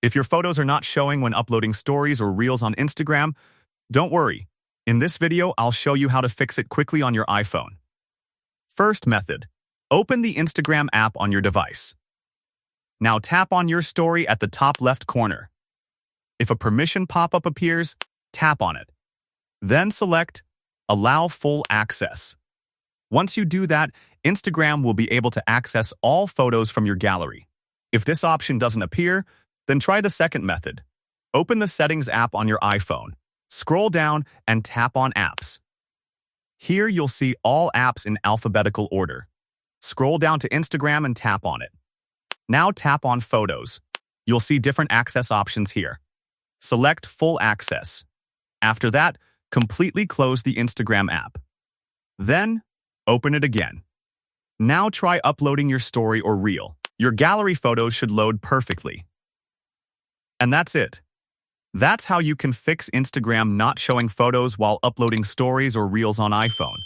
If your photos are not showing when uploading stories or reels on Instagram, don't worry. In this video, I'll show you how to fix it quickly on your iPhone. First method, open the Instagram app on your device. Now tap on your story at the top left corner. If a permission pop-up appears, tap on it. Then select Allow Full Access. Once you do that, Instagram will be able to access all photos from your gallery. If this option doesn't appear, then try the second method. Open the Settings app on your iPhone. Scroll down and tap on Apps. Here you'll see all apps in alphabetical order. Scroll down to Instagram and tap on it. Now tap on Photos. You'll see different access options here. Select Full Access. After that, completely close the Instagram app. Then, open it again. Now try uploading your story or reel. Your gallery photos should load perfectly. And that's it. That's how you can fix Instagram not showing photos while uploading stories or reels on iPhone.